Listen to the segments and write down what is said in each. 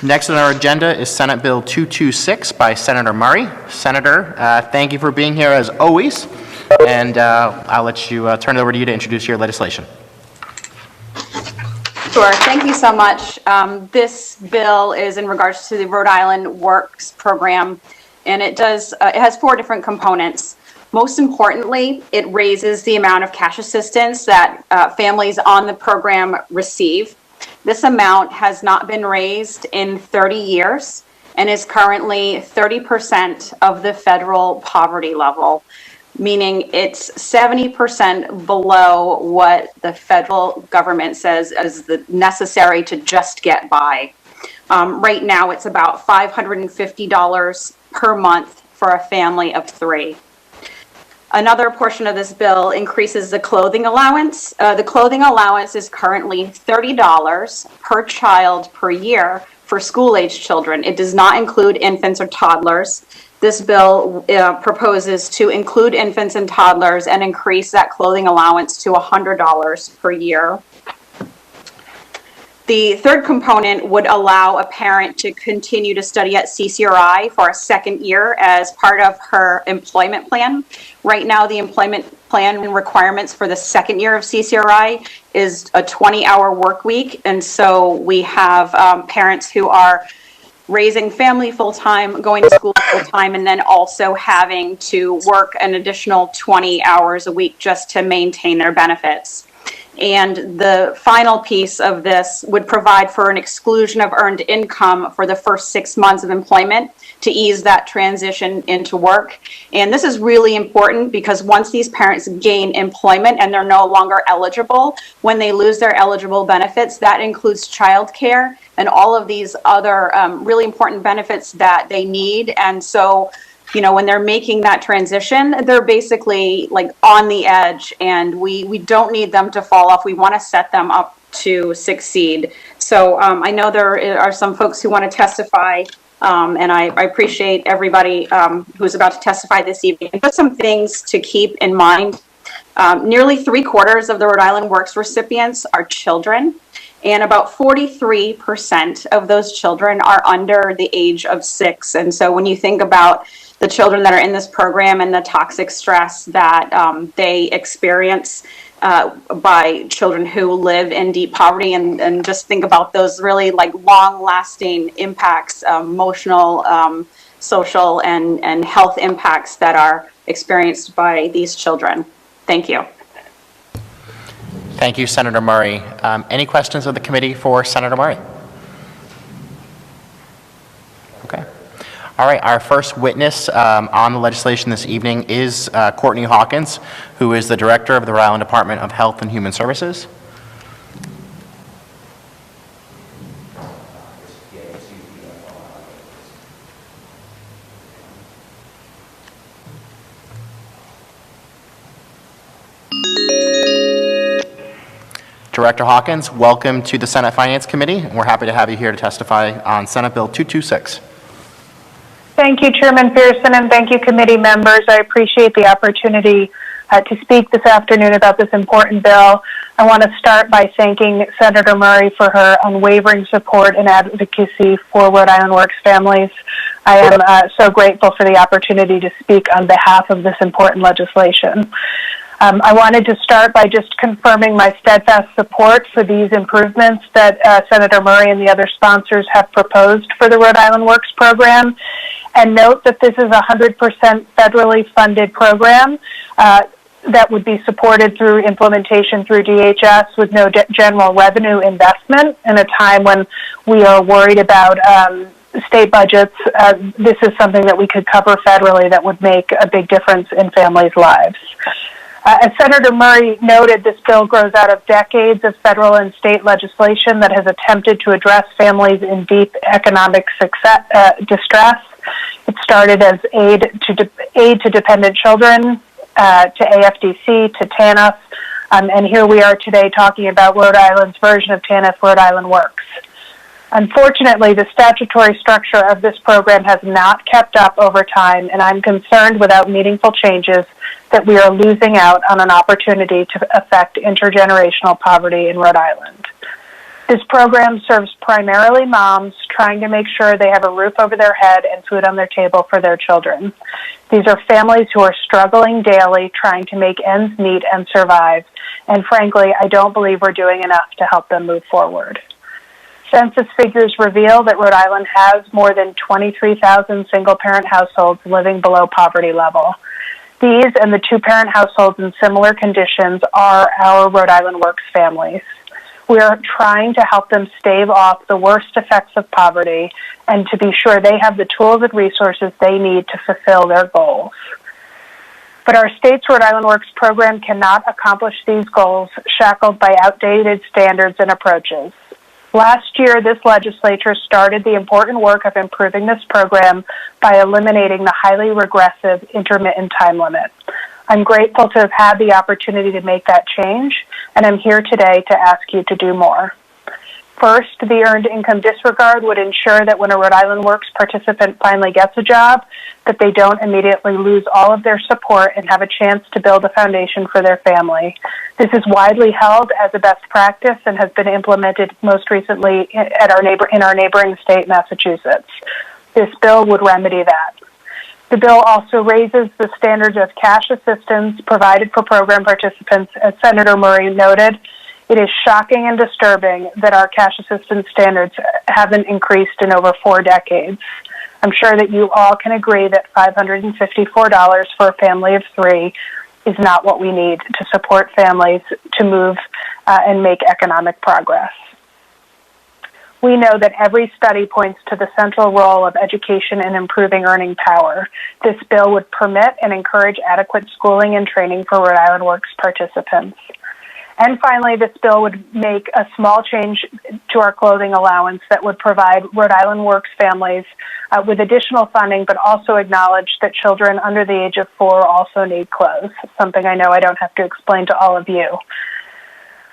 Next on our agenda is Senate Bill 226 by Senator Murray. Senator, thank you for being here as always, and I'll let you turn it over to you to introduce your legislation. Sure, thank you so much. This bill is in regards to the Rhode Island Works program, and it has 4 different components. Most importantly, it raises the amount of cash assistance that families on the program receive. This amount has not been raised in 30 years and is currently 30% of the federal poverty level, meaning it's 70% below what the federal government says is necessary to just get by. Right now, it's about $550 per month for a family of 3. Another portion of this bill increases the clothing allowance. The clothing allowance is currently $30 per child per year for school-age children. It does not include infants or toddlers. This bill proposes to include infants and toddlers and increase that clothing allowance to $100 per year. The third component would allow a parent to continue to study at CCRI for a second year as part of her employment plan. Right now, the employment plan requirements for the second year of CCRI is a 20-hour work week. And so we have parents who are raising family full-time, going to school full-time, and then also having to work an additional 20 hours a week just to maintain their benefits. And the final piece of this would provide for an exclusion of earned income for the first 6 months of employment to ease that transition into work. And this is really important because once these parents gain employment and they're no longer eligible, when they lose their eligible benefits, that includes childcare and all of these other really important benefits that they need. And so, you know, when they're making that transition, they're basically like on the edge, and we don't need them to fall off. We want to set them up to succeed. So I know there are some folks who want to testify, and I appreciate everybody who's about to testify this evening. Just some things to keep in mind. Nearly 3/4 of the Rhode Island Works recipients are children, and about 43% of those children are under the age of 6. And so when you think about the children that are in this program and the toxic stress that they experience by children who live in deep poverty, and just think about those really like long-lasting impacts, emotional, social, and health impacts that are experienced by these children. Thank you. Thank you, Senator Murray. Any questions of the committee for Senator Murray? Okay. All right, our first witness on the legislation this evening is Courtney Hawkins, who is the Director of the Rhode Island Department of Health and Human Services. Director Hawkins, welcome to the Senate Finance Committee. We're happy to have you here to testify on Senate Bill 226. Thank you, Chairman Pearson, and thank you, committee members. I appreciate the opportunity to speak this afternoon about this important bill. I want to start by thanking Senator Murray for her unwavering support and advocacy for Rhode Island Works families. I am so grateful for the opportunity to speak on behalf of this important legislation. I wanted to start by just confirming my steadfast support for these improvements that Senator Murray and the other sponsors have proposed for the Rhode Island Works program, and note that this is a 100% federally funded program that would be supported through implementation through DHS with no general revenue investment in a time when we are worried about state budgets. This is something that we could cover federally that would make a big difference in families' lives. As Senator Murray noted, this bill grows out of decades of federal and state legislation that has attempted to address families in deep economic distress. It started as aid to dependent children, to AFDC, to TANF, and here we are today talking about Rhode Island's version of TANF, Rhode Island Works. Unfortunately, the statutory structure of this program has not kept up over time, and I'm concerned without meaningful changes that we are losing out on an opportunity to affect intergenerational poverty in Rhode Island. This program serves primarily moms trying to make sure they have a roof over their head and food on their table for their children. These are families who are struggling daily, trying to make ends meet and survive. And frankly, I don't believe we're doing enough to help them move forward. Census figures reveal that Rhode Island has more than 23,000 single-parent households living below poverty level. These and the two-parent households in similar conditions are our Rhode Island Works families. We are trying to help them stave off the worst effects of poverty and to be sure they have the tools and resources they need to fulfill their goals. But our state's Rhode Island Works program cannot accomplish these goals shackled by outdated standards and approaches. Last year, this legislature started the important work of improving this program by eliminating the highly regressive intermittent time limit. I'm grateful to have had the opportunity to make that change, and I'm here today to ask you to do more. First, the earned income disregard would ensure that when a Rhode Island Works participant finally gets a job, that they don't immediately lose all of their support and have a chance to build a foundation for their family. This is widely held as a best practice and has been implemented most recently in our neighboring state, Massachusetts. This bill would remedy that. The bill also raises the standards of cash assistance provided for program participants. As Senator Murray noted, it is shocking and disturbing that our cash assistance standards haven't increased in over 4 decades. I'm sure that you all can agree that $554 for a family of 3 is not what we need to support families to move and make economic progress. We know that every study points to the central role of education in improving earning power. This bill would permit and encourage adequate schooling and training for Rhode Island Works participants. And finally, this bill would make a small change to our clothing allowance that would provide Rhode Island Works families with additional funding, but also acknowledge that children under the age of 4 also need clothes, something I know I don't have to explain to all of you.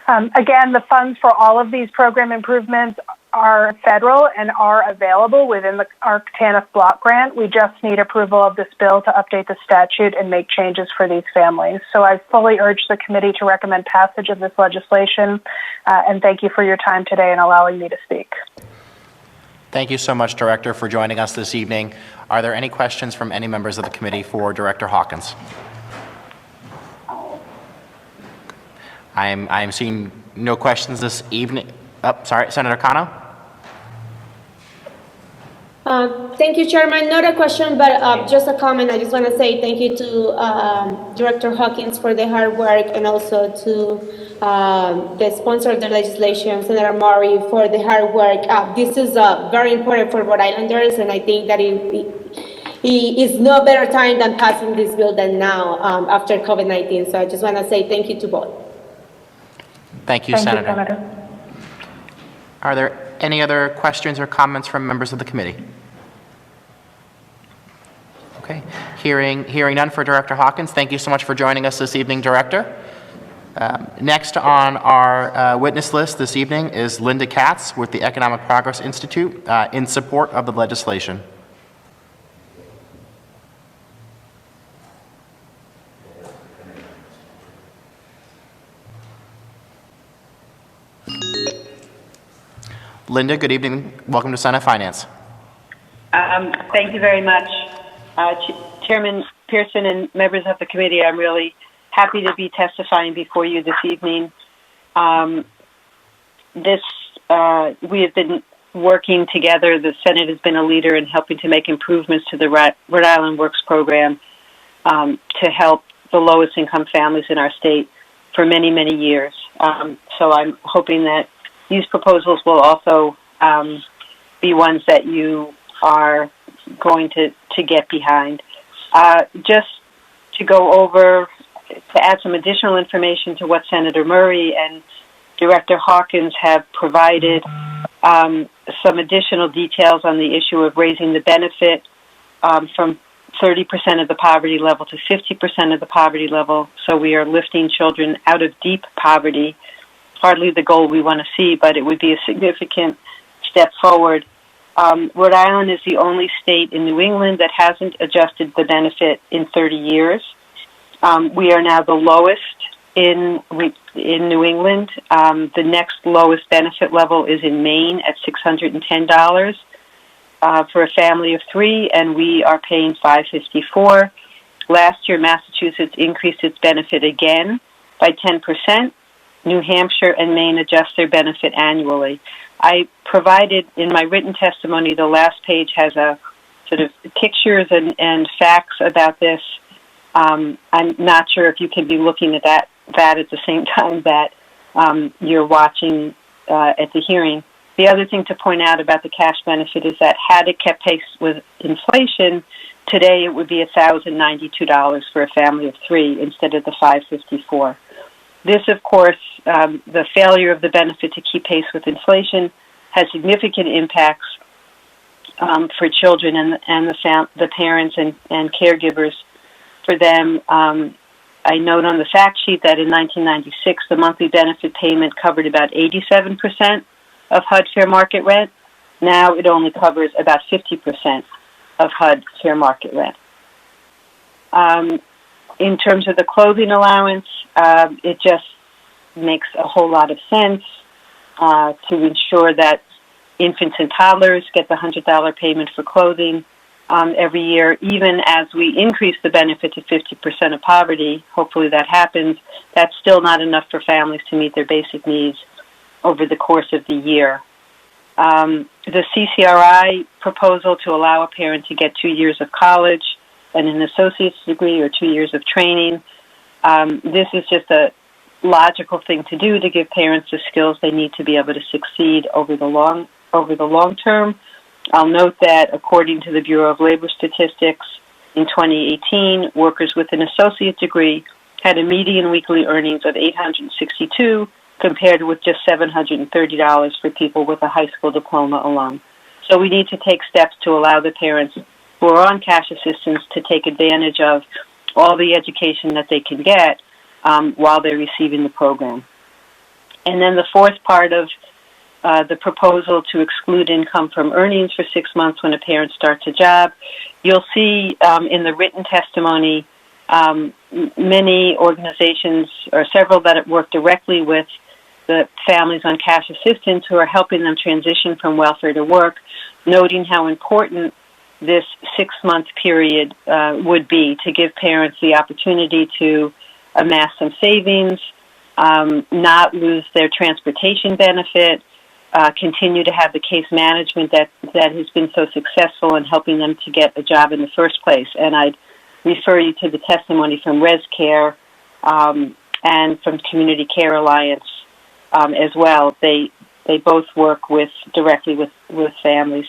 Again, the funds for all of these program improvements are federal and are available within our TANF block grant. We just need approval of this bill to update the statute and make changes for these families. So I fully urge the committee to recommend passage of this legislation, and thank you for your time today and allowing me to speak. Thank you so much, Director, for joining us this evening. Are there any questions from any members of the committee for Director Hawkins? I am seeing no questions this evening. Sorry, Senator Cano? Thank you, Chairman. Not a question, but just a comment. I just want to say thank you to Director Hawkins for the hard work, and also to the sponsor of the legislation, Senator Murray, for the hard work. This is very important for Rhode Islanders, and I think that it is no better time than passing this bill than now after COVID-19. So I just want to say thank you to both. Thank you, Senator. Are there any other questions or comments from members of the committee? Okay, hearing none for Director Hawkins. Thank you so much for joining us this evening, Director. Next on our witness list this evening is Linda Katz with the Economic Progress Institute in support of the legislation. Linda, good evening. Welcome to Senate Finance. Thank you very much. Chairman Pearson and members of the committee, I'm really happy to be testifying before you this evening. We have been working together. The Senate has been a leader in helping to make improvements to the Rhode Island Works program to help the lowest income families in our state for many, many years. So I'm hoping that these proposals will also be ones that you are going to get behind. Just to go over, to add some additional information to what Senator Murray and Director Hawkins have provided, some additional details on the issue of raising the benefit from 30% of the poverty level to 50% of the poverty level. So we are lifting children out of deep poverty. Hardly the goal we want to see, but it would be a significant step forward. Rhode Island is the only state in New England that hasn't adjusted the benefit in 30 years. We are now the lowest in New England. The next lowest benefit level is in Maine at $610 for a family of 3, and we are paying $554. Last year, Massachusetts increased its benefit again by 10%. New Hampshire and Maine adjust their benefit annually. I provided in my written testimony, the last page has a sort of pictures and facts about this. I'm not sure if you can be looking at that at the same time that you're watching at the hearing. The other thing to point out about the cash benefit is that had it kept pace with inflation, today it would be $1,092 for a family of 3 instead of the $554. This, of course, the failure of the benefit to keep pace with inflation has significant impacts for children and the parents and caregivers for them. I note on the fact sheet that in 1996, the monthly benefit payment covered about 87% of HUD fair market rent. Now it only covers about 50% of HUD fair market rent. In terms of the clothing allowance, it just makes a whole lot of sense to ensure that infants and toddlers get the $100 payment for clothing every year, even as we increase the benefit to 50% of poverty. Hopefully that happens. That's still not enough for families to meet their basic needs over the course of the year. The CCRI proposal to allow a parent to get 2 years of college and an associate's degree or 2 years of training. This is just a logical thing to do to give parents the skills they need to be able to succeed over the long term. I'll note that according to the Bureau of Labor Statistics, in 2018, workers with an associate degree had a median weekly earnings of $862 compared with just $730 for people with a high school diploma alone. So we need to take steps to allow the parents who are on cash assistance to take advantage of all the education that they can get while they're receiving the program. And then the fourth part of the proposal to exclude income from earnings for 6 months when a parent starts a job. You'll see in the written testimony many organizations, or several that work directly with the families on cash assistance who are helping them transition from welfare to work, noting how important this 6-month period would be to give parents the opportunity to amass some savings, not lose their transportation benefit, continue to have the case management that has been so successful in helping them to get a job in the first place. And I'd refer you to the testimony from ResCare and from Community Care Alliance as well. They both work directly with families.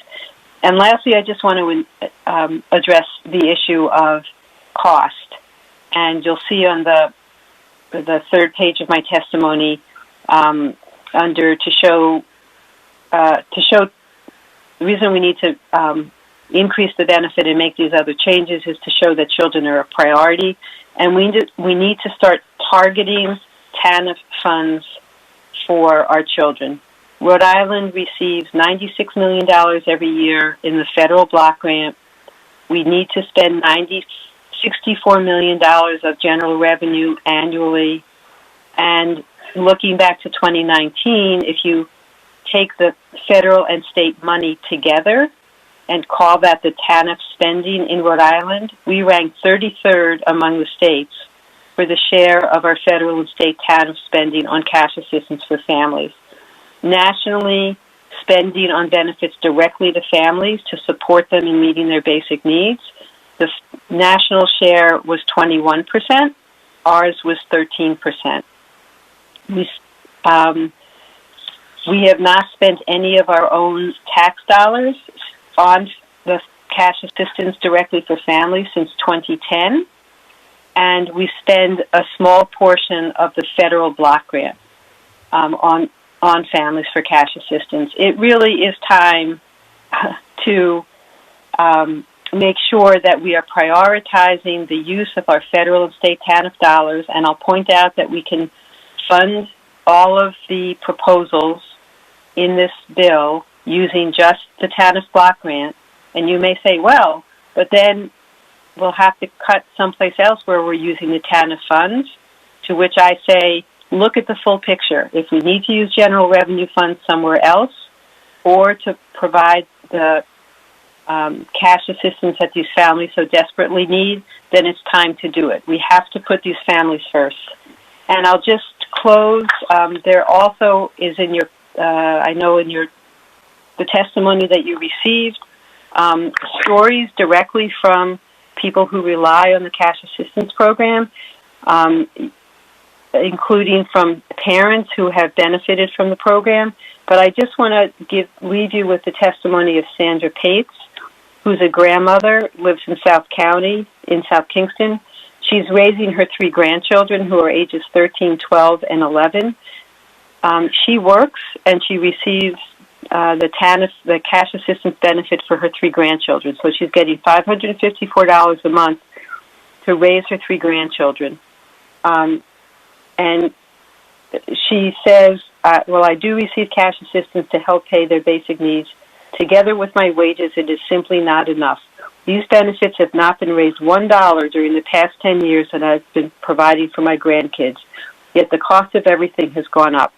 And lastly, I just want to address the issue of cost. And you'll see on the third page of my testimony under to show the reason we need to increase the benefit and make these other changes is to show that children are a priority, and we need to start targeting TANF funds for our children. Rhode Island receives $96 million every year in the federal block grant. We need to spend $64 million of general revenue annually, and looking back to 2019, if you take the federal and state money together and call that the TANF spending in Rhode Island, we rank 33rd among the states for the share of our federal and state TANF spending on cash assistance for families. Nationally, spending on benefits directly to families to support them in meeting their basic needs, the national share was 21%. Ours was 13%. We have not spent any of our own tax dollars on the cash assistance directly for families since 2010, and we spend a small portion of the federal block grant on families for cash assistance. It really is time to make sure that we are prioritizing the use of our federal and state TANF dollars, and I'll point out that we can fund all of the proposals in this bill using just the TANF block grant. And you may say, well, but then we'll have to cut someplace else where we're using the TANF funds. to which I say, look at the full picture. If we need to use general revenue funds somewhere else or to provide the cash assistance that these families so desperately need, then it's time to do it. We have to put these families first. And I'll just close. There also is in your, I know in your, the testimony that you received, stories directly from people who rely on the cash assistance program, including from parents who have benefited from the program. But I just want to leave you with the testimony of Sandra Pates, who's a grandmother, lives in South County, in South Kingston. She's raising her 3 grandchildren who are ages 13, 12, and 11. She works and she receives the cash assistance benefit for her 3 grandchildren. So she's getting $554 a month to raise her 3 grandchildren. And she says, well, I do receive cash assistance to help pay their basic needs. Together with my wages, it is simply not enough. These benefits have not been raised $1 during the past 10 years that I've been providing for my grandkids, yet the cost of everything has gone up.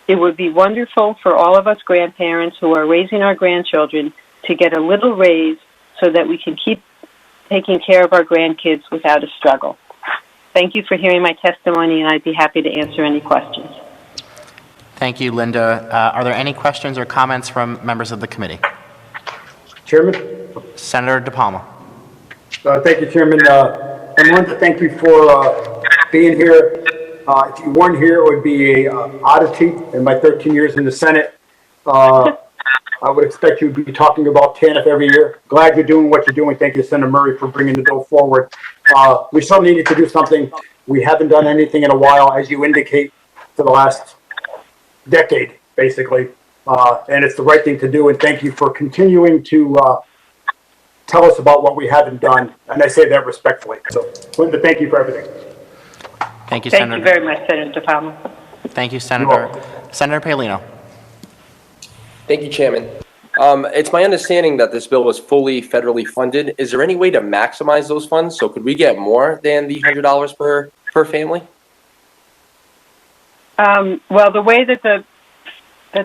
It would be wonderful for all of us grandparents who are raising our grandchildren to get a little raise so that we can keep taking care of our grandkids without a struggle. Thank you for hearing my testimony, and I'd be happy to answer any questions. Thank you, Linda. Are there any questions or comments from members of the committee? Chairman? Senator DePalma. Thank you, Chairman. I want to thank you for being here. If you weren't here, it would be an oddity in my 13 years in the Senate. I would expect you to be talking about TANF every year. Glad you're doing what you're doing. Thank you, Senator Murray, for bringing the bill forward. We certainly need to do something. We haven't done anything in a while, as you indicate, for the last decade, basically. And it's the right thing to do. And thank you for continuing to tell us about what we haven't done. And I say that respectfully. So, Linda, thank you for everything. Thank you, Thank Senator. you very much, Senator DePalma. Thank you, Senator. Senator Paolino. Thank you, Chairman. It's my understanding that this bill was fully federally funded. Is there any way to maximize those funds? So could we get more than the $100 per family? Well, the way that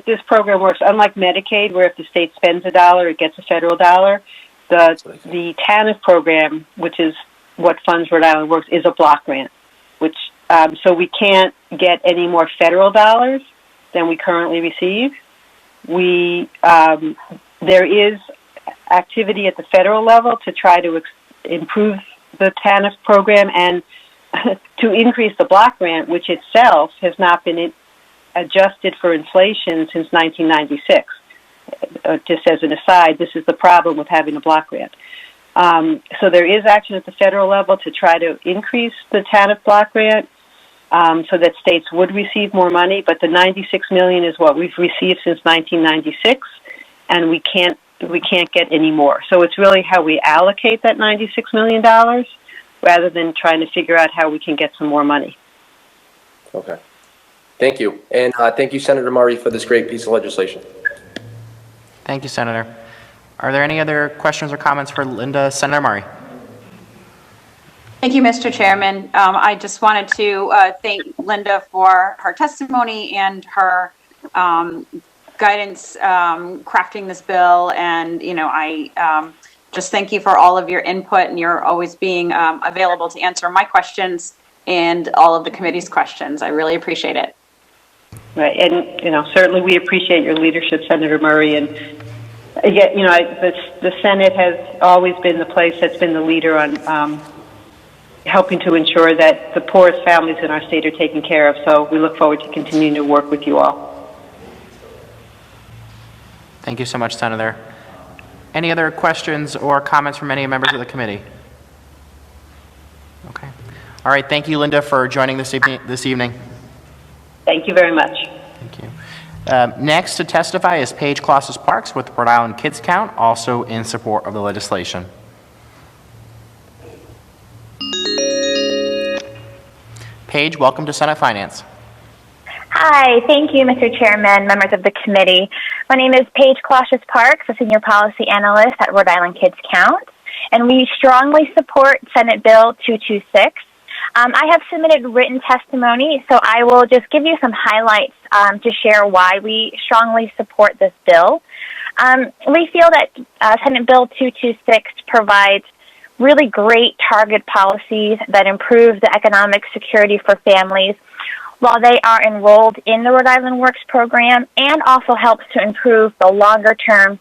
this program works, unlike Medicaid, where if the state spends $1, it gets a federal dollar, the TANF program, which is what funds Rhode Island Works, is a block grant, which so we can't get any more federal dollars than we currently receive. There is activity at the federal level to try to improve the TANF program and to increase the block grant, which itself has not been adjusted for inflation since 1996. Just as an aside, this is the problem with having a block grant. So there is action at the federal level to try to increase the TANF block grant so that states would receive more money, but the $96 million is what we've received since 1996, and we can't get any more. So it's really how we allocate that $96 million rather than trying to figure out how we can get some more money. Okay. Thank you. And thank you, Senator Murray, for this great piece of legislation. Thank you, Senator. Are there any other questions or comments for Linda? Senator Murray. Thank you, Mr. Chairman. I just wanted to thank Linda for her testimony and her guidance crafting this bill. And, you know, I just thank you for all of your input, and you're always being available to answer my questions and all of the committee's questions. I really appreciate it. Right, and, you know, certainly we appreciate your leadership, Senator Murray. And, again, you know, the Senate has always been the place that's been the leader on helping to ensure that the poorest families in our state are taken care of. So we look forward to continuing to work with you all. Thank you so much, Senator. Any other questions or comments from any members of the committee? Okay. All right. Thank you, Linda, for joining this evening. Thank you very much. Thank you. Next to testify is Paige Colossus-Parks with Rhode Island Kids Count, also in support of the legislation. Paige, welcome to Senate Finance. Hi, thank you, Mr. Chairman, members of the committee. My name is Paige Colossus-Parks, a Senior Policy Analyst at Rhode Island Kids Count, and we strongly support Senate Bill 226. I have submitted written testimony, so I will just give you some highlights to share why we strongly support this bill. We feel that Senate Bill 226 provides really great target policies that improve the economic security for families while they are enrolled in the Rhode Island Works program, and also helps to improve the longer-term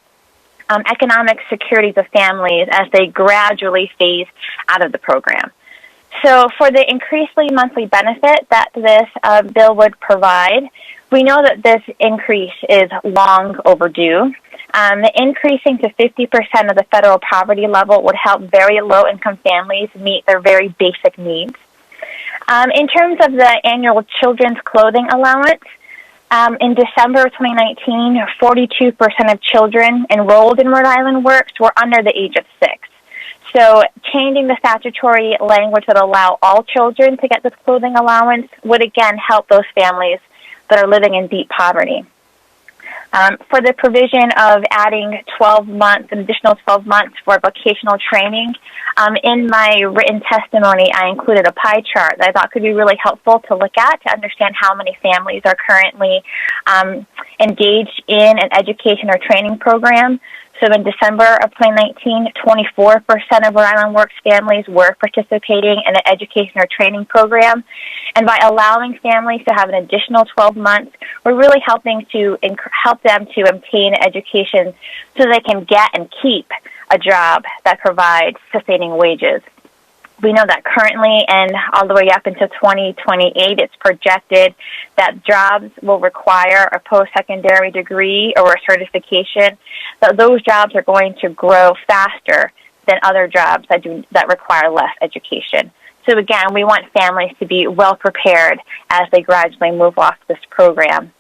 economic security of families as they gradually phase out of the program. So for the increased monthly benefit that this bill would provide, we know that this increase is long overdue. Increasing to 50% of the federal poverty level would help very low-income families meet their very basic needs. In terms of the annual children's clothing allowance, in December of 2019, 42% of children enrolled in Rhode Island Works were under the age of 6. So changing the statutory language that allow all children to get this clothing allowance would again help those families that are living in deep poverty. For the provision of adding 12 months, an additional 12 months for vocational training, in my written testimony, I included a pie chart that I thought could be really helpful to look at to understand how many families are currently engaged in an education or training program. So in December of 2019, 24% of Rhode Island Works families were participating in an education or training program. And by allowing families to have an additional 12 months, we're really helping to help them to obtain education so they can get and keep a job that provides sustaining wages. We know that currently and all the way up until 2028, it's projected that jobs will require a post-secondary degree or a certification. So those jobs are going to grow faster than other jobs that require less education. So again, we want families to be well prepared as they gradually move off this program.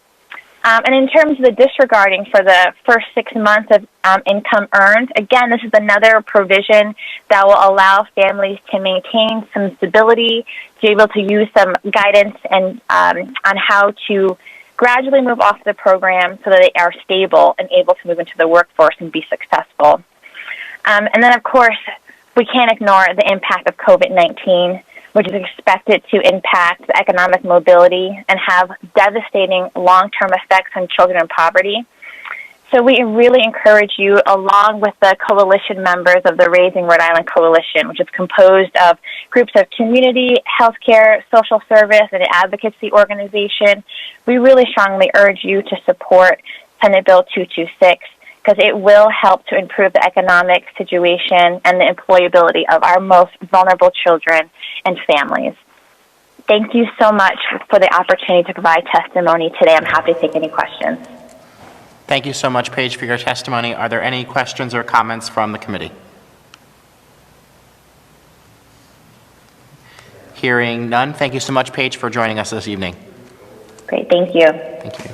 And in terms of the disregarding for the first 6 months of income earned, again, this is another provision that will allow families to maintain some stability, to be able to use some guidance and on how to gradually move off the program so that they are stable and able to move into the workforce and be successful. And then, of course, we can't ignore the impact of COVID-19, which is expected to impact the economic mobility and have devastating long-term effects on children in poverty. So we really encourage you, along with the coalition members of the Raising Rhode Island Coalition, which is composed of groups of community, healthcare, social service, and advocacy organization, we really strongly urge you to support Senate Bill 226, because it will help to improve the economic situation and the employability of our most vulnerable children and families. Thank you so much for the opportunity to provide testimony today. I'm happy to take any questions. Thank you so much, Paige, for your testimony. Are there any questions or comments from the committee? Hearing none, thank you so much, Paige, for joining us this evening. Great, thank you. Thank you.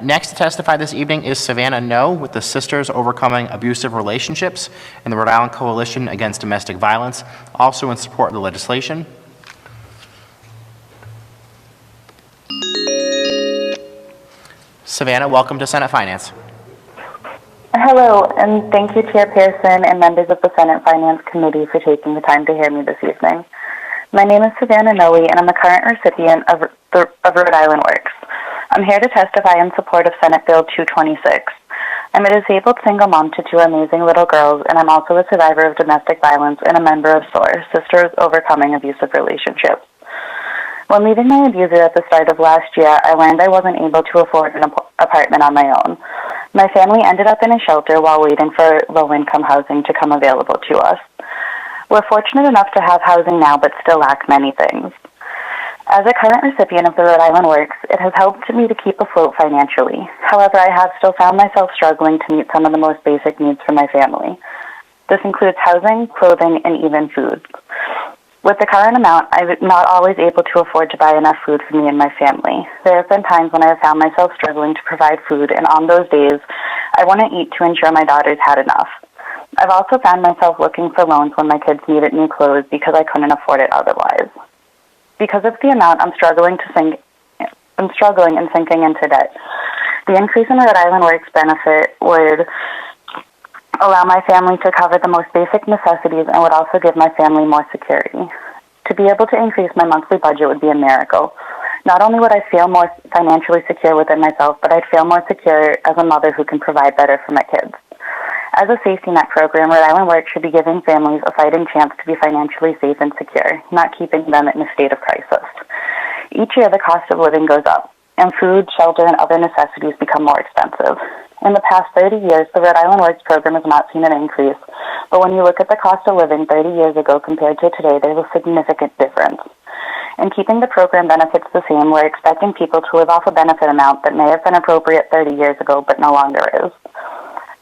Next to testify this evening is Savannah Noe with the Sisters Overcoming Abusive Relationships and the Rhode Island Coalition Against Domestic Violence, also in support of the legislation. Savannah, welcome to Senate Finance. Hello, and thank you, Chair Pearson and members of the Senate Finance Committee for taking the time to hear me this evening. My name is Savannah Noe, and I'm a current recipient of Rhode Island Works. I'm here to testify in support of Senate Bill 226. I'm a disabled single mom to 2 amazing little girls, and I'm also a survivor of domestic violence and a member of SOAR, Sisters Overcoming Abusive Relationships. When leaving my abuser at the start of last year, I learned I wasn't able to afford an apartment on my own. My family ended up in a shelter while waiting for low-income housing to come available to us. We're fortunate enough to have housing now, but still lack many things. As a current recipient of the Rhode Island Works, it has helped me to keep afloat financially. However, I have still found myself struggling to meet some of the most basic needs for my family. This includes housing, clothing, and even food. With the current amount, I'm not always able to afford to buy enough food for me and my family. There have been times when I have found myself struggling to provide food, and on those days, I want to eat to ensure my daughters had enough. I've also found myself looking for loans when my kids needed new clothes because I couldn't afford it otherwise. Because of the amount, I'm struggling and sinking into debt. The increase in the Rhode Island Works benefit would allow my family to cover the most basic necessities and would also give my family more security. To be able to increase my monthly budget would be a miracle. Not only would I feel more financially secure within myself, but I'd feel more secure as a mother who can provide better for my kids. As a safety net program, Rhode Island Works should be giving families a fighting chance to be financially safe and secure, not keeping them in a state of crisis. Each year, the cost of living goes up, and food, shelter, and other necessities become more expensive. In the past 30 years, the Rhode Island Works program has not seen an increase, but when you look at the cost of living 30 years ago compared to today, there's a significant difference. In keeping the program benefits the same, we're expecting people to live off a benefit amount that may have been appropriate 30 years ago, but no longer is.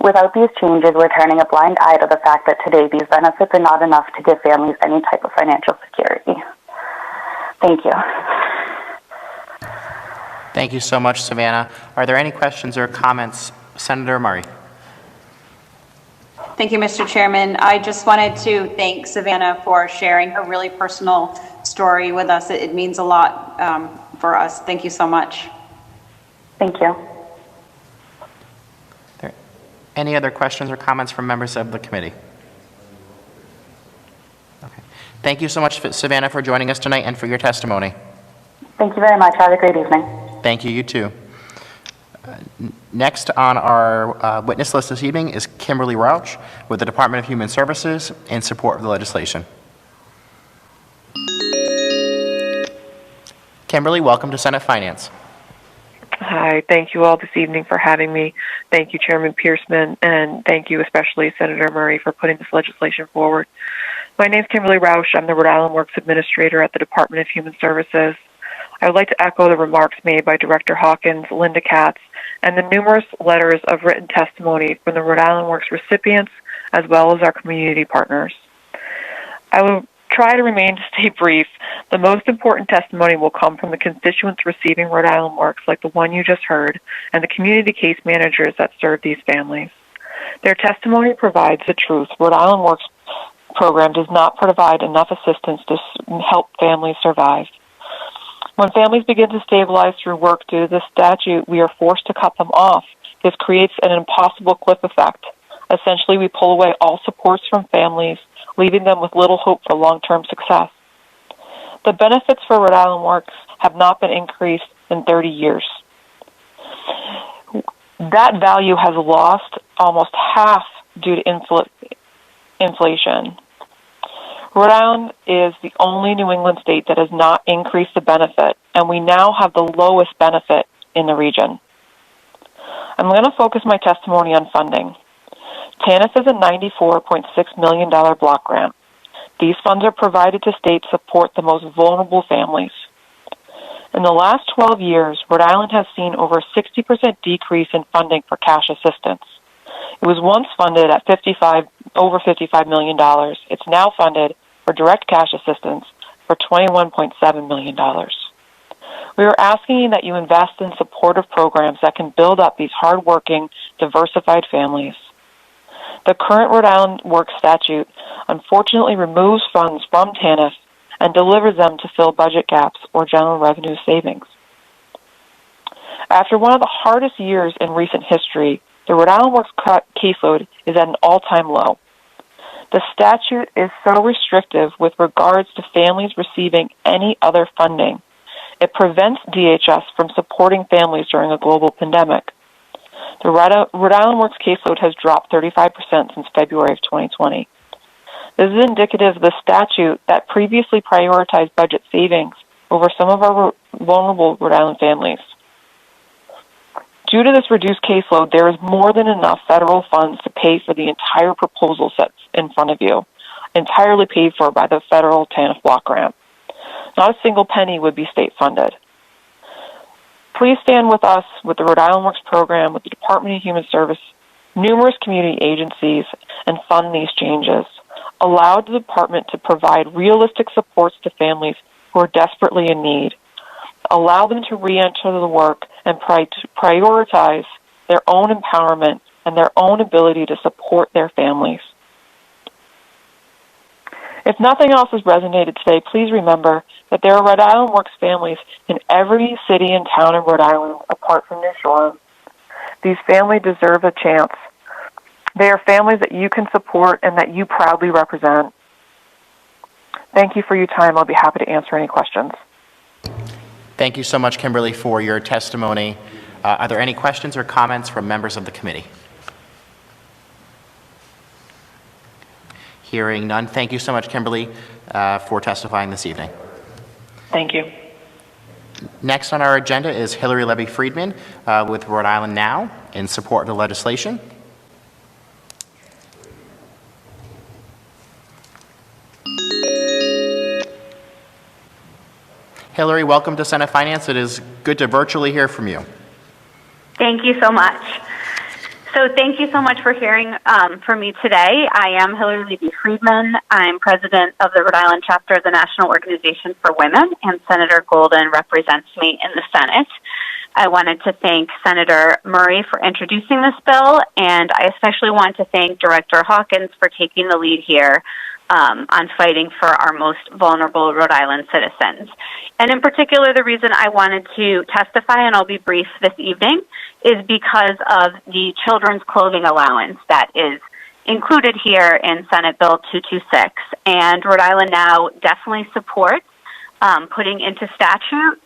Without these changes, we're turning a blind eye to the fact that today these benefits are not enough to give families any type of financial security. Thank you. Thank you so much, Savannah. Are there any questions or comments? Senator Murray. Thank you, Mr. Chairman. I just wanted to thank Savannah for sharing her really personal story with us. It means a lot for us. Thank you so much. Thank you. Any other questions or comments from members of the committee? Okay. Thank you so much, Savannah, for joining us tonight and for your testimony. Thank you very much. Have a great evening. Thank you. You too. Next on our witness list this evening is Kimberly Roush with the Department of Human Services in support of the legislation. Kimberly, welcome to Senate Finance. Hi, thank you all this evening for having me. Thank you, Chairman Pierceman, and thank you especially Senator Murray for putting this legislation forward. My name is Kimberly Roush. I'm the Rhode Island Works Administrator at the Department of Human Services. I would like to echo the remarks made by Director Hawkins, Linda Katz, and the numerous letters of written testimony from the Rhode Island Works recipients as well as our community partners. I will try to stay brief. The most important testimony will come from the constituents receiving Rhode Island Works, like the one you just heard, and the community case managers that serve these families. Their testimony provides the truth. Rhode Island Works program does not provide enough assistance to help families survive. When families begin to stabilize through work due to the statute, we are forced to cut them off. This creates an impossible cliff effect. Essentially, we pull away all supports from families, leaving them with little hope for long-term success. The benefits for Rhode Island Works have not been increased in 30 years. That value has lost almost half due to inflation. Rhode Island is the only New England state that has not increased the benefit, and we now have the lowest benefit in the region. I'm going to focus my testimony on funding. TANF is a $94.6 million block grant. These funds are provided to states to support the most vulnerable families. In the last 12 years, Rhode Island has seen over a 60% decrease in funding for cash assistance. It was once funded at over $55 million. It's now funded for direct cash assistance for $21.7 million. We are asking that you invest in supportive programs that can build up these hardworking, diversified families. The current Rhode Island Works statute unfortunately removes funds from TANF and delivers them to fill budget gaps or general revenue savings. After one of the hardest years in recent history, the Rhode Island Works caseload is at an all-time low. The statute is so restrictive with regards to families receiving any other funding. It prevents DHS from supporting families during a global pandemic. The Rhode Island Works caseload has dropped 35% since February of 2020. This is indicative of the statute that previously prioritized budget savings over some of our vulnerable Rhode Island families. Due to this reduced caseload, there is more than enough federal funds to pay for the entire proposal set in front of you, entirely paid for by the federal TANF block grant. Not a single penny would be state-funded. Please stand with us, with the Rhode Island Works program, with the Department of Human Service, numerous community agencies, and fund these changes. Allow the department to provide realistic supports to families who are desperately in need. Allow them to re-enter the work and prioritize their own empowerment and their own ability to support their families. If nothing else has resonated today, please remember that there are Rhode Island Works families in every city and town in Rhode Island, apart from New Shore. These families deserve a chance. They are families that you can support and that you proudly represent. Thank you for your time. I'll be happy to answer any questions. Thank you so much, Kimberly, for your testimony. Are there any questions or comments from members of the committee? Hearing none. Thank you so much, Kimberly, for testifying this evening. Thank you. Next on our agenda is Hilary Levy Friedman with Rhode Island Now in support of the legislation. Hilary, welcome to Senate Finance. It is good to virtually hear from you. Thank you so much. So thank you so much for hearing from me today. I am Hilary Levy Friedman. I'm president of the Rhode Island chapter of the National Organization for Women, and Senator Golden represents me in the Senate. I wanted to thank Senator Murray for introducing this bill, and I especially want to thank Director Hawkins for taking the lead here on fighting for our most vulnerable Rhode Island citizens. And in particular, the reason I wanted to testify, and I'll be brief this evening, is because of the children's clothing allowance that is included here in Senate Bill 226. And Rhode Island Now definitely supports putting into statute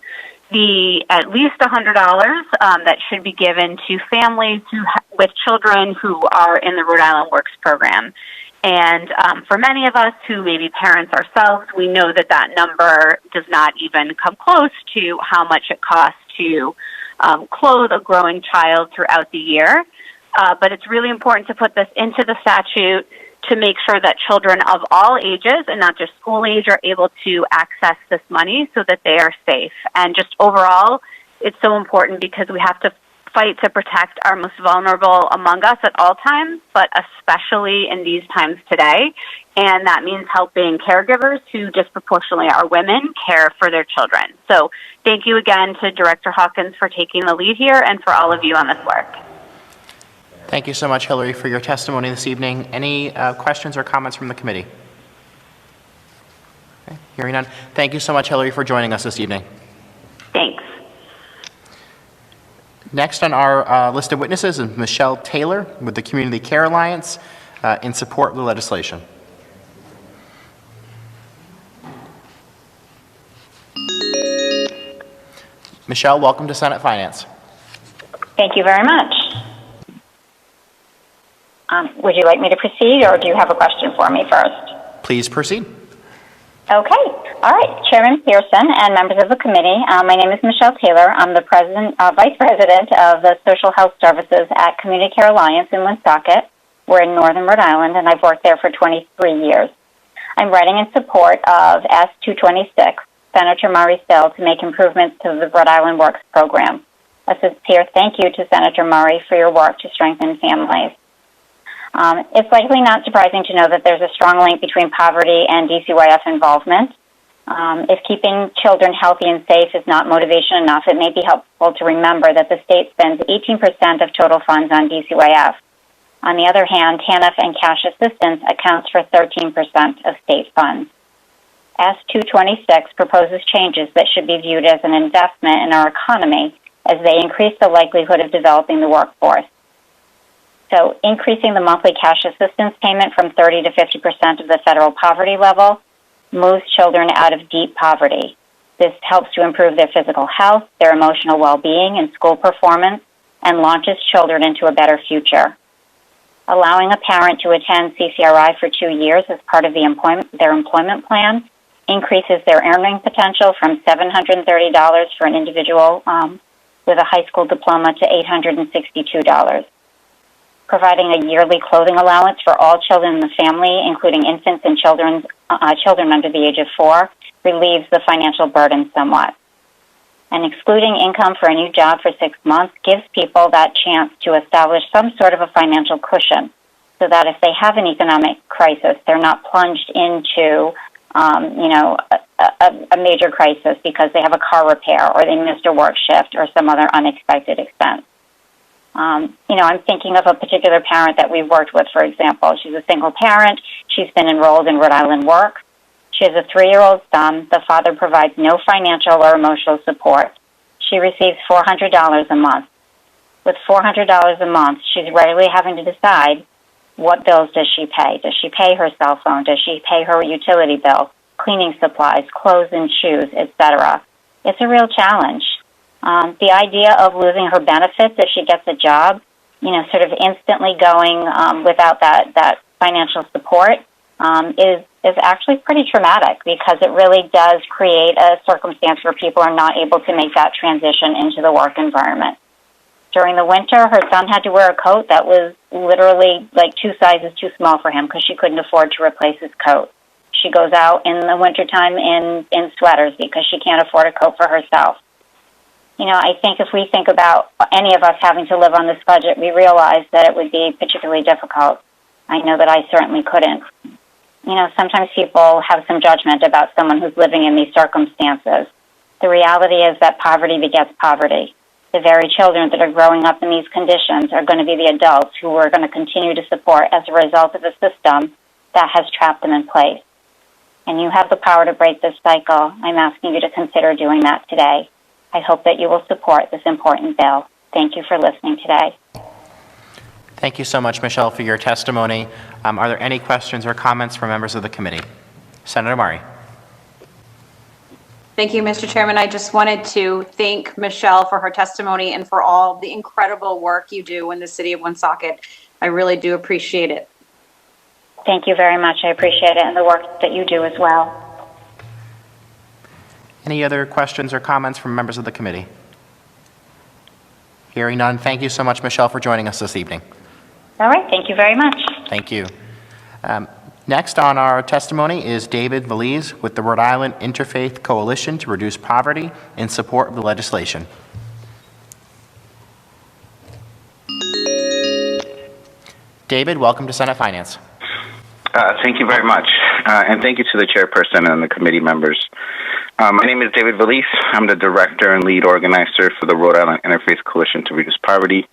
the at least $100 that should be given to families with children who are in the Rhode Island Works program. And for many of us who may be parents ourselves, we know that that number does not even come close to how much it costs to clothe a growing child throughout the year. But it's really important to put this into the statute to make sure that children of all ages, and not just school age, are able to access this money so that they are safe. And just overall, it's so important because we have to fight to protect our most vulnerable among us at all times, but especially in these times today. And that means helping caregivers who disproportionately are women care for their children. So thank you again to Director Hawkins for taking the lead here and for all of you on this work. Thank you so much, Hilary, for your testimony this evening. Any questions or comments from the committee? Okay, hearing none. Thank you so much, Hilary, for joining us this evening. Thanks. Next on our list of witnesses is Michelle Taylor with the Community Care Alliance in support of the legislation. Michelle, welcome to Senate Finance. Thank you very much. Would you like me to proceed, or do you have a question for me first? Please proceed. Okay. All right. Chairman Pearson and members of the committee, my name is Michelle Taylor. I'm the Vice President of the Social Health Services at Community Care Alliance in Woonsocket. We're in northern Rhode Island, and I've worked there for 23 years. I'm writing in support of S-226, Senator Murray's bill to make improvements to the Rhode Island Works program. A sincere thank you to Senator Murray for your work to strengthen families. It's likely not surprising to know that there's a strong link between poverty and DCYF involvement. If keeping children healthy and safe is not motivation enough, it may be helpful to remember that the state spends 18% of total funds on DCYF. On the other hand, TANF and cash assistance accounts for 13% of state funds. S-226 proposes changes that should be viewed as an investment in our economy as they increase the likelihood of developing the workforce. So increasing the monthly cash assistance payment from 30 to 50% of the federal poverty level moves children out of deep poverty. This helps to improve their physical health, their emotional well-being, and school performance, and launches children into a better future. Allowing a parent to attend CCRI for 2 years as part of their employment plan increases their earning potential from $730 for an individual with a high school diploma to $862. Providing a yearly clothing allowance for all children in the family, including infants and children under the age of 4, relieves the financial burden somewhat. And excluding income for a new job for 6 months gives people that chance to establish some sort of a financial cushion so that if they have an economic crisis, they're not plunged into a major crisis because they have a car repair or they missed a work shift or some other unexpected expense. I'm thinking of a particular parent that we've worked with, for example. She's a single parent. She's been enrolled in Rhode Island Works. She has a 3-year-old son. The father provides no financial or emotional support. She receives $400 a month. With $400 a month, she's regularly having to decide what bills does she pay. Does she pay her cell phone? Does she pay her utility bill? cleaning supplies, clothes and shoes, etc. It's a real challenge. The idea of losing her benefits if she gets a job, sort of instantly going without that financial support is actually pretty traumatic, because it really does create a circumstance where people are not able to make that transition into the work environment. During the winter, her son had to wear a coat that was literally like 2 sizes too small for him because she couldn't afford to replace his coat. She goes out in the wintertime in sweaters because she can't afford a coat for herself. I think if we think about any of us having to live on this budget, we realize that it would be particularly difficult. I know that I certainly couldn't. Sometimes people have some judgment about someone who's living in these circumstances. The reality is that poverty begets poverty. The very children that are growing up in these conditions are going to be the adults who we're going to continue to support as a result of a system that has trapped them in place. And you have the power to break this cycle. I'm asking you to consider doing that today. I hope that you will support this important bill. Thank you for listening today. Thank you so much, Michelle, for your testimony. Are there any questions or comments from members of the committee? Senator Murray. Thank you, Mr. Chairman. I just wanted to thank Michelle for her testimony and for all the incredible work you do in the city of Woonsocket. I really do appreciate it. Thank you very much. I appreciate it, and the work that you do as well. Any other questions or comments from members of the committee? Hearing none, thank you so much, Michelle, for joining us this evening. All right. Thank you very much. Thank you. Next on our testimony is David Valise with the Rhode Island Interfaith Coalition to Reduce Poverty in support of the legislation. David, welcome to Senate Finance. Thank you very much, and thank you to the chairperson and the committee members. My name is David Valise. I'm the director and lead organizer for the Rhode Island Interfaith Coalition to Reduce Poverty.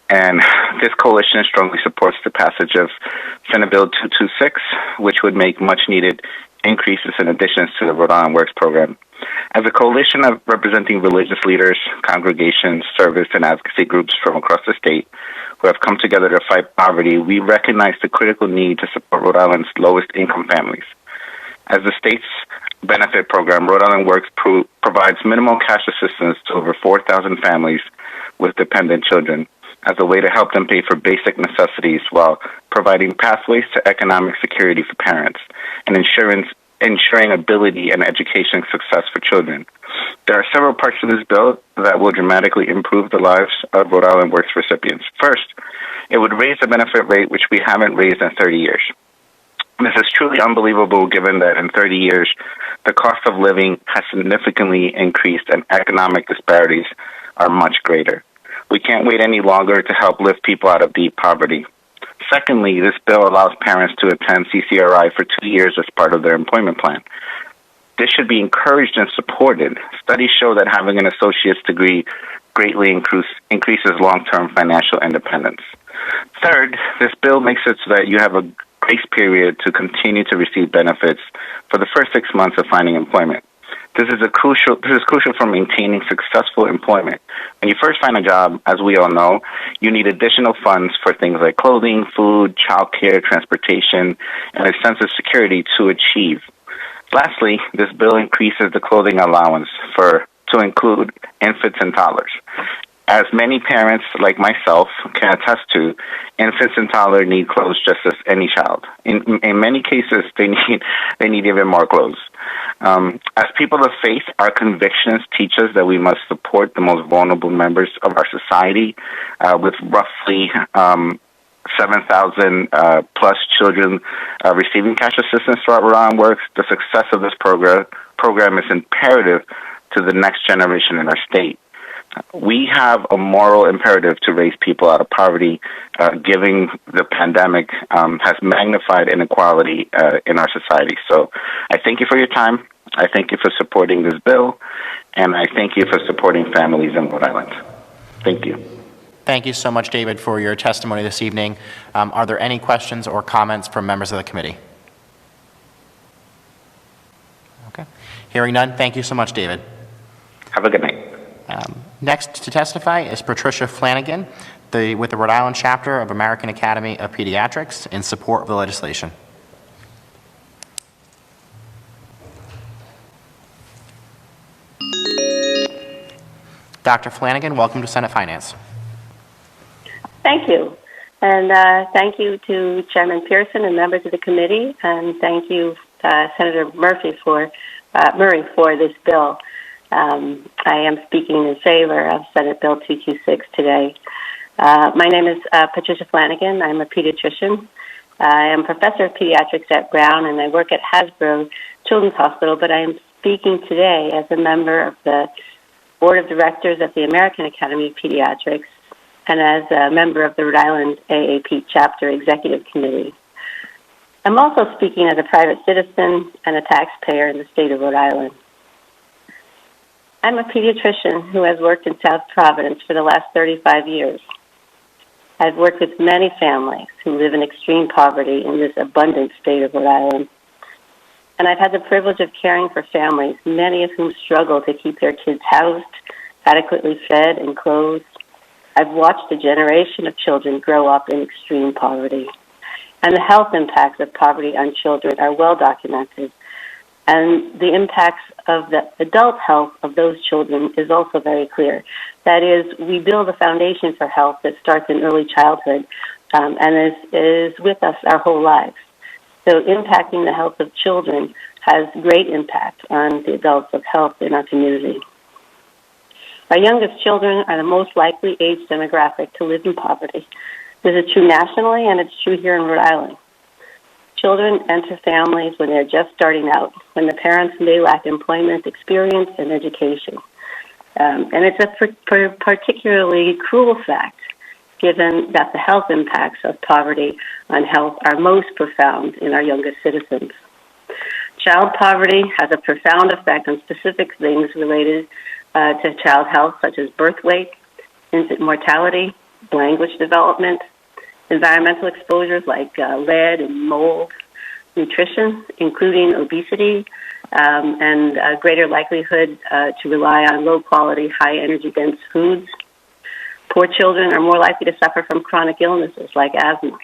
And this coalition strongly supports the passage of Senate Bill 226, which would make much-needed increases and additions to the Rhode Island Works program. As a coalition of representing religious leaders, congregations, service, and advocacy groups from across the state who have come together to fight poverty, we recognize the critical need to support Rhode Island's lowest-income families. As the state's benefit program, Rhode Island Works provides minimal cash assistance to over 4,000 families with dependent children as a way to help them pay for basic necessities while providing pathways to economic security for parents and ensuring ability and education success for children. There are several parts of this bill that will dramatically improve the lives of Rhode Island Works recipients. First, it would raise the benefit rate, which we haven't raised in 30 years. This is truly unbelievable given that in 30 years, the cost of living has significantly increased and economic disparities are much greater. We can't wait any longer to help lift people out of deep poverty. Secondly, this bill allows parents to attend CCRI for 2 years as part of their employment plan. This should be encouraged and supported. Studies show that having an associate's degree greatly increases long-term financial independence. Third, this bill makes it so that you have a grace period to continue to receive benefits for the first 6 months of finding employment. This is crucial for maintaining successful employment. When you first find a job, as we all know, you need additional funds for things like clothing, food, childcare, transportation, and a sense of security to achieve. Lastly, this bill increases the clothing allowance to include infants and toddlers. As many parents, like myself, can attest to, infants and toddlers need clothes just as any child. In many cases, they need even more clothes. As people of faith, our convictions teach us that we must support the most vulnerable members of our society, with roughly 7,000 plus children receiving cash assistance throughout Rhode Island Works. The success of this program is imperative to the next generation in our state. We have a moral imperative to raise people out of poverty, given the pandemic has magnified inequality in our society. So I thank you for your time. I thank you for supporting this bill, and I thank you for supporting families in Rhode Island. Thank you. Thank you so much, David, for your testimony this evening. Are there any questions or comments from members of the committee? Okay. Hearing none, thank you so much, David. Have a good night. Next to testify is Patricia Flanagan with the Rhode Island chapter of American Academy of Pediatrics in support of the legislation. Dr. Flanagan, welcome to Senate Finance. Thank you. And thank you to Chairman Pearson and members of the committee, and thank you, Senator Murray, for this bill. I am speaking in favor of Senate Bill 226 today. My name is Patricia Flanagan. I'm a pediatrician. I am professor of pediatrics at Brown, and I work at Hasbro Children's Hospital, but I am speaking today as a member of the Board of Directors of the American Academy of Pediatrics and as a member of the Rhode Island AAP Chapter Executive Committee. I'm also speaking as a private citizen and a taxpayer in the state of Rhode Island. I'm a pediatrician who has worked in South Providence for the last 35 years. I've worked with many families who live in extreme poverty in this abundant state of Rhode Island. And I've had the privilege of caring for families, many of whom struggle to keep their kids housed, adequately fed, and clothed. I've watched a generation of children grow up in extreme poverty. And the health impacts of poverty on children are well documented. And the impacts of the adult health of those children is also very clear. That is, we build a foundation for health that starts in early childhood and is with us our whole lives. So impacting the health of children has great impact on the adults of health in our community. Our youngest children are the most likely age demographic to live in poverty. This is true nationally, and it's true here in Rhode Island. Children enter families when they're just starting out, when the parents may lack employment experience and education. And it's a particularly cruel fact, given that the health impacts of poverty on health are most profound in our youngest citizens. Child poverty has a profound effect on specific things related to child health, such as birth weight, infant mortality, language development, environmental exposures like lead and mold, nutrition, including obesity, and a greater likelihood to rely on low-quality, high-energy dense foods. Poor children are more likely to suffer from chronic illnesses like asthma.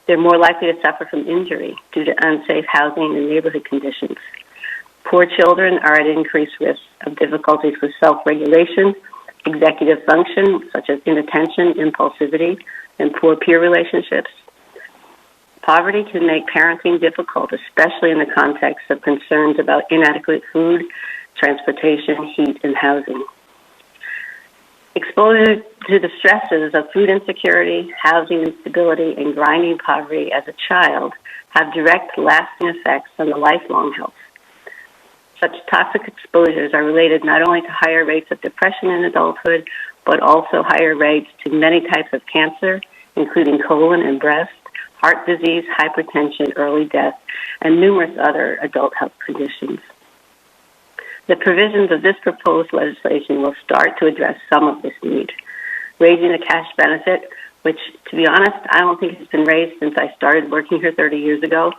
They're more likely to suffer from injury due to unsafe housing and neighborhood conditions. Poor children are at increased risk of difficulties with self-regulation, executive function, such as inattention, impulsivity, and poor peer relationships. Poverty can make parenting difficult, especially in the context of concerns about inadequate food, transportation, heat, and housing. Exposure to the stresses of food insecurity, housing instability, and grinding poverty as a child have direct, lasting effects on the lifelong health. Such toxic exposures are related not only to higher rates of depression in adulthood, but also higher rates to many types of cancer, including colon and breast, heart disease, hypertension, early death, and numerous other adult health conditions. The provisions of this proposed legislation will start to address some of this need, raising the cash benefit, which, to be honest, I don't think has been raised since I started working here 30 years ago.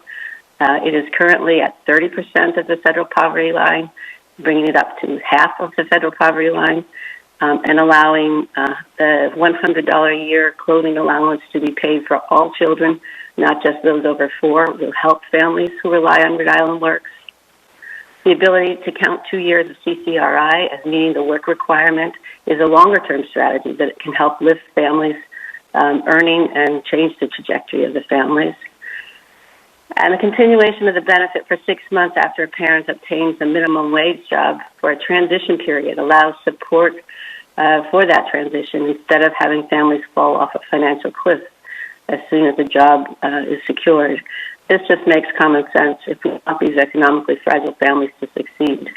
It is currently at 30% of the federal poverty line, bringing it up to half of the federal poverty line, and allowing the $100 a year clothing allowance to be paid for all children, not just those over 4, will help families who rely on Rhode Island Works. The ability to count 2 years of CCRI as meeting the work requirement is a longer-term strategy that can help lift families' earning and change the trajectory of the families. And the continuation of the benefit for 6 months after a parent obtains a minimum wage job for a transition period allows support for that transition instead of having families fall off a financial cliff as soon as the job is secured. This just makes common sense if we want these economically fragile families to succeed.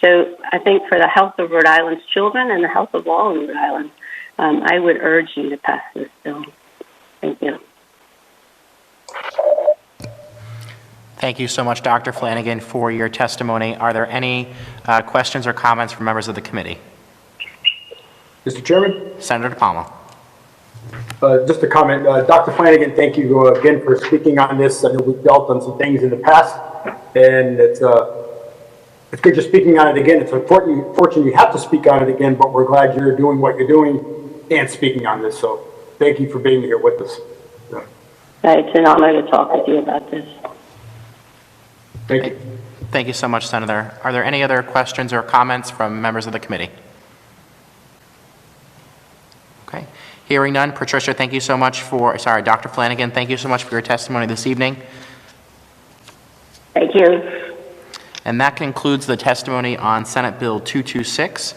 So I think for the health of Rhode Island's children and the health of all in Rhode Island, I would urge you to pass this bill. Thank you. Thank you so much, Dr. Flanagan, for your testimony. Are there any questions or comments from members of the committee? Mr. Chairman? Senator DePalma. Just a comment. Dr. Flanagan, thank you again for speaking on this. I know we've dealt on some things in the past, and it's good you're speaking on it again. It's unfortunate you have to speak on it again, but we're glad you're doing what you're doing and speaking on this. So thank you for being here with us. It's an honor to talk with you about this. Thank you. Thank you so much, Senator. Are there any other questions or comments from members of the committee? Okay. Hearing none, Patricia, thank you so much for, sorry, Dr. Flanagan, thank you so much for your testimony this evening. Thank you. And that concludes the testimony on Senate Bill 226.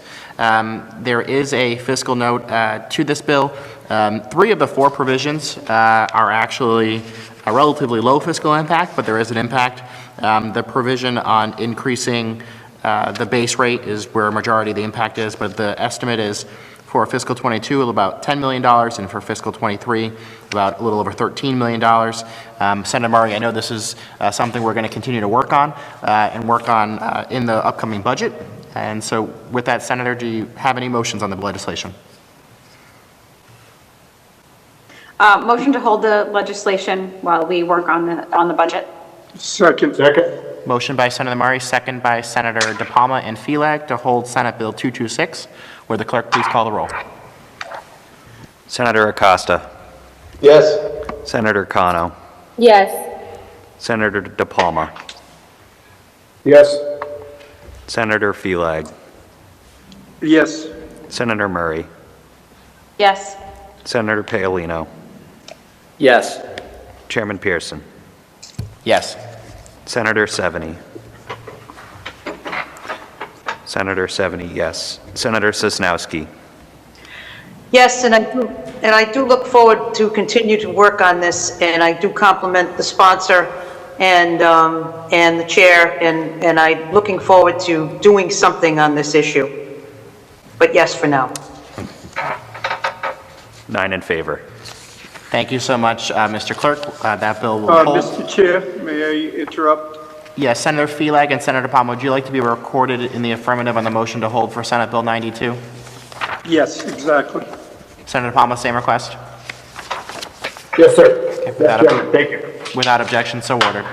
There is a fiscal note to this bill. 3 of the 4 provisions are actually a relatively low fiscal impact, but there is an impact. The provision on increasing the base rate is where a majority of the impact is, but the estimate is for fiscal 22 about $10 million, and for fiscal 23 about a little over $13 million. Senator Murray, I know this is something we're going to continue to work on in the upcoming budget. And so with that, Senator, do you have any motions on the legislation? Motion to hold the legislation while we work on the budget. Second. Motion by Senator Murray, second by Senator DePalma and Felag to hold Senate Bill 226. Will the clerk please call the roll? Senator Acosta. Yes. Senator Cano. Yes. Senator DePalma. Yes. Senator Felag. Yes. Senator Murray. Yes. Senator Paolino. Yes. Chairman Pearson. Yes. Senator Seveny. Senator Seveny, yes. Senator Sosnowski. Yes, and I do look forward to continue to work on this, and I do compliment the sponsor and the chair, and I'm looking forward to doing something on this issue. But yes, for now. 9 in favor. Thank you so much, Mr. Clerk. That bill will hold. Mr. Chair, may I interrupt? Yes, Senator Felag and Senator DePalma, would you like to be recorded in the affirmative on the motion to hold for Senate Bill 92? Yes, exactly. Senator DePalma, same request? Yes, sir. Okay, Yes, Chairman. Thank you. Without objection, so ordered.